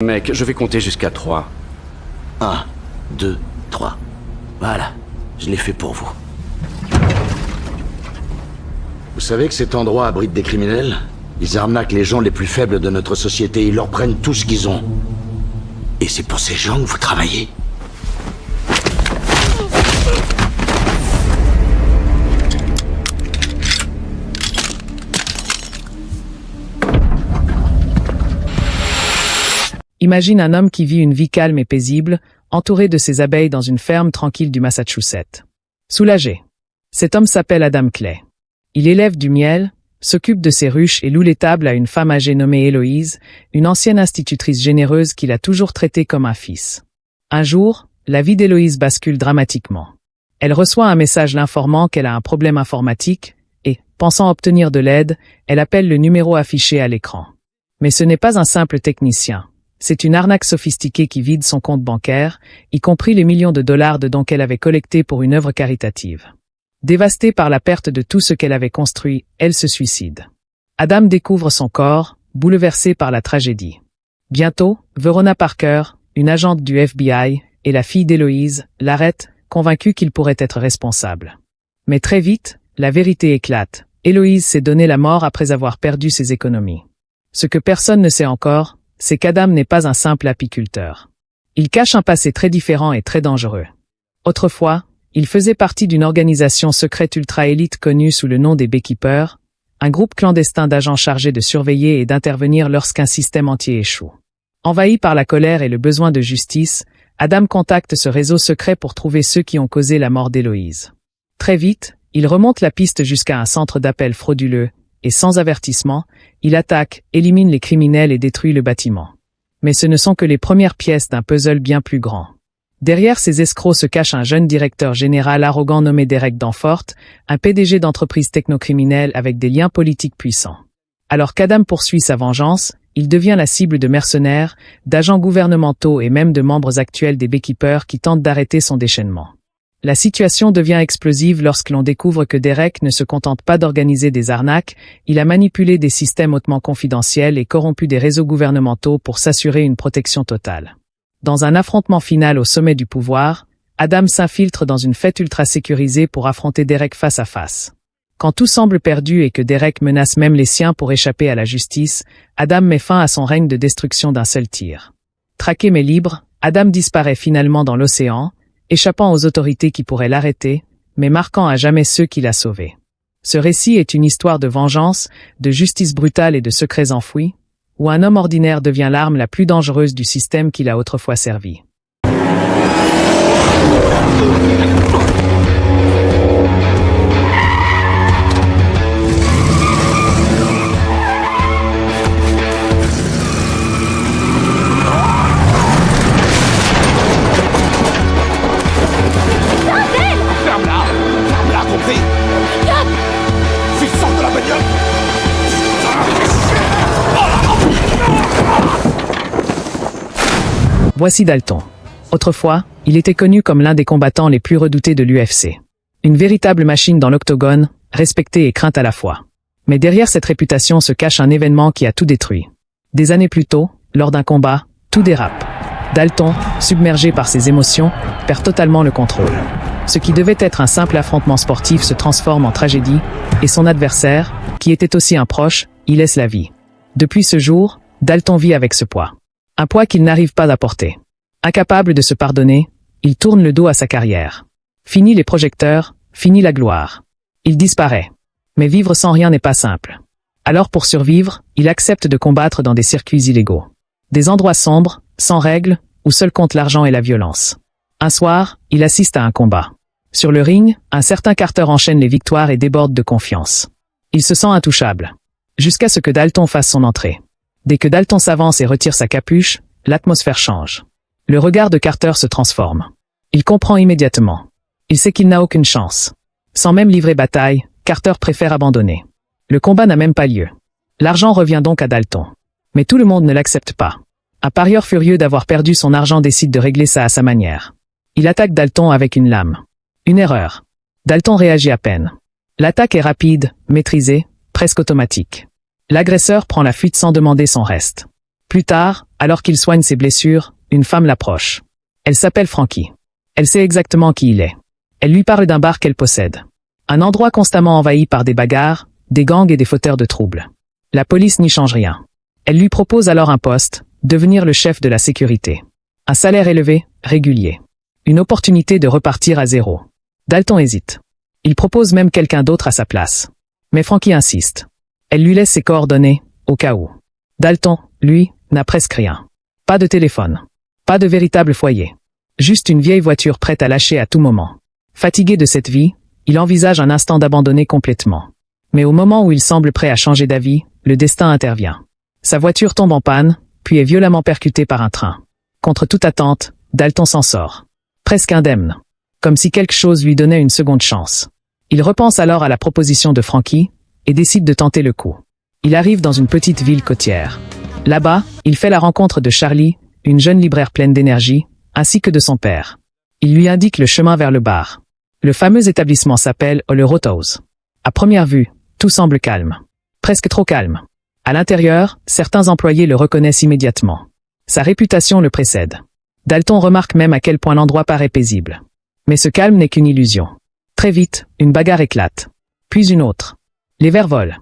Mec, je vais compter jusqu'à 3. 1, 2, 3. Voilà, je l'ai fait pour vous. Vous savez que cet endroit abrite des criminels? Ils arnaquent les gens les plus faibles de notre société, ils leur prennent tout ce qu'ils ont. Et c'est pour ces gens que vous travaillez? Imagine un homme qui vit une vie calme et paisible, entouré de ses abeilles dans une ferme tranquille du Massachusetts. Soulagé. Cet homme s'appelle Adam Clay. Il élève du miel, s'occupe de ses ruches et loue l'étable à une femme âgée nommée Héloïse, une ancienne institutrice généreuse qu'il a toujours traitée comme un fils. Un jour, la vie d'Héloïse bascule dramatiquement. Elle reçoit un message l'informant qu'elle a un problème informatique et, pensant obtenir de l'aide, elle appelle le numéro affiché à l'écran. Mais ce n'est pas un simple technicien. C'est une arnaque sophistiquée qui vide son compte bancaire, y compris les millions de dollars de dons qu'elle avait collectés pour une œuvre caritative. Dévastée par la perte de tout ce qu'elle avait construit, elle se suicide. Adam découvre son corps, bouleversé par la tragédie. Bientôt, Verona Parker, une agente du FBI, et la fille d'Héloïse, l'arrêtent, convaincue qu'il pourrait être responsable. Mais très vite, la vérité éclate. Héloïse s'est donné la mort après avoir perdu ses économies. Ce que personne ne sait encore, c'est qu'Adam n'est pas un simple apiculteur. Il cache un passé très différent et très dangereux. Autrefois, il faisait partie d'une organisation secrète ultra-élite connue sous le nom des Beekeepers, un groupe clandestin d'agents chargés de surveiller et d'intervenir lorsqu'un système entier échoue. Envahi par la colère et le besoin de justice, Adam contacte ce réseau secret pour trouver ceux qui ont causé la mort d'Héloïse. Très vite, il remonte la piste jusqu'à un centre d'appel frauduleux, et sans avertissement, il attaque, élimine les criminels et détruit le bâtiment. Mais ce ne sont que les premières pièces d'un puzzle bien plus grand. Derrière ces escrocs se cache un jeune directeur général arrogant nommé Derek Danforth, un PDG d'entreprise technocriminelle avec des liens politiques puissants. Alors qu'Adam poursuit sa vengeance, il devient la cible de mercenaires, d'agents gouvernementaux et même de membres actuels des Beekeepers qui tentent d'arrêter son déchaînement. La situation devient explosive lorsque l'on découvre que Derek ne se contente pas d'organiser des arnaques, il a manipulé des systèmes hautement confidentiels et corrompu des réseaux gouvernementaux pour s'assurer une protection totale. Dans un affrontement final au sommet du pouvoir, Adam s'infiltre dans une fête ultra sécurisée pour affronter Derek face à face. Quand tout semble perdu et que Derek menace même les siens pour échapper à la justice, Adam met fin à son règne de destruction d'un seul tir. Traqué mais libre, Adam disparaît finalement dans l'océan, échappant aux autorités qui pourraient l'arrêter, mais marquant à jamais ceux qui l'a sauvé. Ce récit est une histoire de vengeance, de justice brutale et de secrets enfouis, où un homme ordinaire devient l'arme la plus dangereuse du système qu'il a autrefois servi. Voici Dalton. Autrefois, il était connu comme l'un des combattants les plus redoutés de l'UFC. Une véritable machine dans l'octogone, respectée et crainte à la fois. Mais derrière cette réputation se cache un événement qui a tout détruit. Des années plus tôt, lors d'un combat, tout dérape. Dalton, submergé par ses émotions, perd totalement le contrôle. Ce qui devait être un simple affrontement sportif se transforme en tragédie, et son adversaire, qui était aussi un proche, y laisse la vie. Depuis ce jour, Dalton vit avec ce poids. Un poids qu'il n'arrive pas à porter. Incapable de se pardonner, il tourne le dos à sa carrière. Fini les projecteurs, fini la gloire. Il disparaît. Mais vivre sans rien n'est pas simple. Alors pour survivre, il accepte de combattre dans des circuits illégaux. Des endroits sombres, sans règles, où seul compte l'argent et la violence. Un soir, il assiste à un combat. Sur le ring, un certain Carter enchaîne les victoires et déborde de confiance. Il se sent intouchable. Jusqu'à ce que Dalton fasse son entrée. Dès que Dalton s'avance et retire sa capuche, l'atmosphère change. Le regard de Carter se transforme. Il comprend immédiatement. Il sait qu'il n'a aucune chance. Sans même livrer bataille, Carter préfère abandonner. Le combat n'a même pas lieu. L'argent revient donc à Dalton. Mais tout le monde ne l'accepte pas. Un parieur furieux d'avoir perdu son argent décide de régler ça à sa manière. Il attaque Dalton avec une lame. Une erreur. Dalton réagit à peine. L'attaque est rapide, maîtrisée, presque automatique. L'agresseur prend la fuite sans demander son reste. Plus tard, alors qu'il soigne ses blessures, une femme l'approche. Elle s'appelle Frankie. Elle sait exactement qui il est. Elle lui parle d'un bar qu'elle possède. Un endroit constamment envahi par des bagarres, des gangs et des fauteurs de troubles. La police n'y change rien. Elle lui propose alors un poste, devenir le chef de la sécurité. Un salaire élevé, régulier. Une opportunité de repartir à zéro. Dalton hésite. Il propose même quelqu'un d'autre à sa place. Mais Frankie insiste. Elle lui laisse ses coordonnées, au cas où. Dalton, lui, n'a presque rien. Pas de téléphone. Pas de véritable foyer. Juste une vieille voiture prête à lâcher à tout moment. Fatigué de cette vie, il envisage un instant d'abandonner complètement. Mais au moment où il semble prêt à changer d'avis, le destin intervient. Sa voiture tombe en panne, puis est violemment percutée par un train. Contre toute attente, Dalton s'en sort. Presque indemne. Comme si quelque chose lui donnait une seconde chance. Il repense alors à la proposition de Frankie, et décide de tenter le coup. Il arrive dans une petite ville côtière. Là-bas, il fait la rencontre de Charlie, une jeune libraire pleine d'énergie, ainsi que de son père. Il lui indique le chemin vers le bar. Le fameux établissement s'appelle Le Roadhouse. À première vue, tout semble calme. Presque trop calme. À l'intérieur, certains employés le reconnaissent immédiatement. Sa réputation le précède. Dalton remarque même à quel point l'endroit paraît paisible. Mais ce calme n'est qu'une illusion. Très vite, une bagarre éclate. Puis une autre. Les verres volent.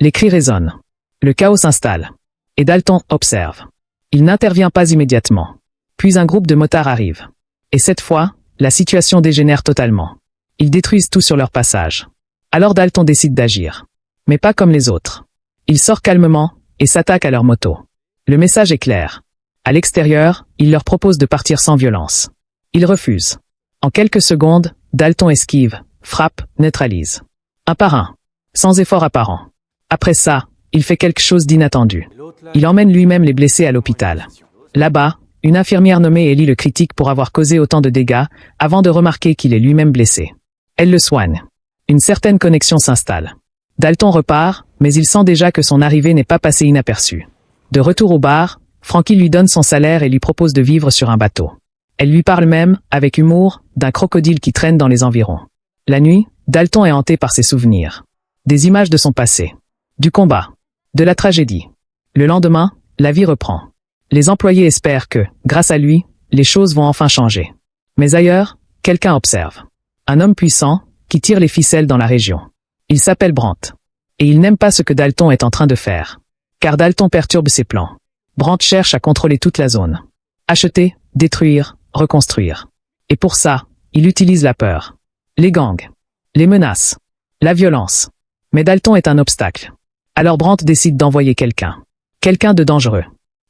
Les cris résonnent. Le chaos s'installe. Et Dalton observe. Il n'intervient pas immédiatement. Puis un groupe de motards arrive. Et cette fois, la situation dégénère totalement. Ils détruisent tout sur leur passage. Alors Dalton décide d'agir. Mais pas comme les autres. Il sort calmement et s'attaque à leur moto. Le message est clair. À l'extérieur, il leur propose de partir sans violence. Ils refusent. En quelques secondes, Dalton esquive, frappe, neutralise. Un par un. Sans effort apparent. Après ça, il fait quelque chose d'inattendu. Il emmène lui-même les blessés à l'hôpital. Là-bas, une infirmière nommée Ellie le critique pour avoir causé autant de dégâts, avant de remarquer qu'il est lui-même blessé. Elle le soigne. Une certaine connexion s'installe. Dalton repart, mais il sent déjà que son arrivée n'est pas passée inaperçue. De retour au bar, Frankie lui donne son salaire et lui propose de vivre sur un bateau. Elle lui parle même, avec humour, d'un crocodile qui traîne dans les environs. La nuit, Dalton est hanté par ses souvenirs. Des images de son passé. Du combat. De la tragédie. Le lendemain, la vie reprend. Les employés espèrent que, grâce à lui, les choses vont enfin changer. Mais ailleurs, quelqu'un observe. Un homme puissant, qui tire les ficelles dans la région. Il s'appelle Brandt. Et il n'aime pas ce que Dalton est en train de faire. Car Dalton perturbe ses plans. Brandt cherche à contrôler toute la zone. Acheter, détruire, reconstruire. Et pour ça, il utilise la peur. Les gangs. Les menaces. La violence. Mais Dalton est un obstacle. Alors Brandt décide d'envoyer quelqu'un. Quelqu'un de dangereux.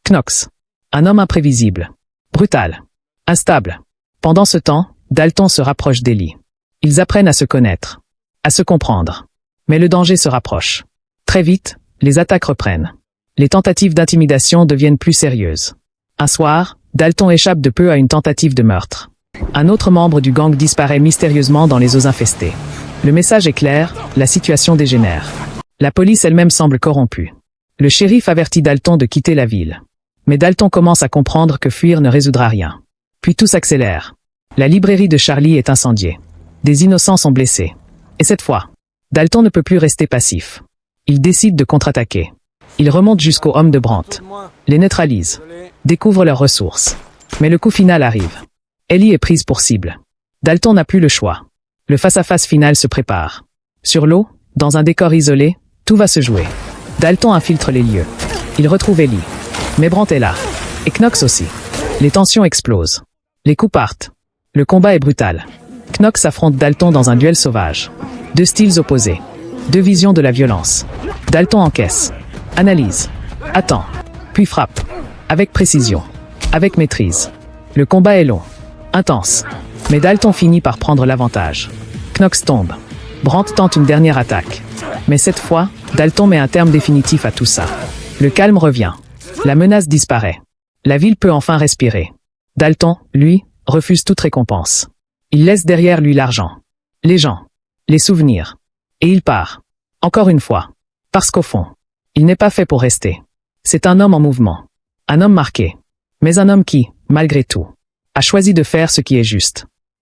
Knox. Un homme imprévisible. Brutal. Instable. Pendant ce temps, Dalton se rapproche d'Ellie. Ils apprennent à se connaître. À se comprendre. Mais le danger se rapproche. Très vite, les attaques reprennent. Les tentatives d'intimidation deviennent plus sérieuses. Un soir, Dalton échappe de peu à une tentative de meurtre. Un autre membre du gang disparaît mystérieusement dans les eaux infestées. Le message est clair, la situation dégénère. La police elle-même semble corrompue. Le shérif avertit Dalton de quitter la ville. Mais Dalton commence à comprendre que fuir ne résoudra rien. Puis tout s'accélère. La librairie de Charlie est incendiée. Des innocents sont blessés. Et cette fois, Dalton ne peut plus rester passif. Il décide de contre-attaquer. Il remonte jusqu'aux hommes de Brandt. Les neutralise. Découvre leurs ressources. Mais le coup final arrive. Ellie est prise pour cible. Dalton n'a plus le choix. Le face-à-face final se prépare. Sur l'eau, dans un décor isolé, tout va se jouer. Dalton infiltre les lieux. Il retrouve Ellie. Mais Brandt est là. Et Knox aussi. Les tensions explosent. Les coups partent. Le combat est brutal. Knox affronte Dalton dans un duel sauvage. Deux styles opposés. Deux visions de la violence. Dalton encaisse. Analyse. Attend. Puis frappe. Avec précision. Avec maîtrise. Le combat est long. Intense. Mais Dalton finit par prendre l'avantage. Knox tombe. Brandt tente une dernière attaque. Mais cette fois, Dalton met un terme définitif à tout ça. Le calme revient. La menace disparaît. La ville peut enfin respirer. Dalton, lui, refuse toute récompense. Il laisse derrière lui l'argent. Les gens. Les souvenirs. Et il part. Encore une fois. Parce qu'au fond, il n'est pas fait pour rester. C'est un homme en mouvement. Un homme marqué. Mais un homme qui, malgré tout, a choisi de faire ce qui est juste.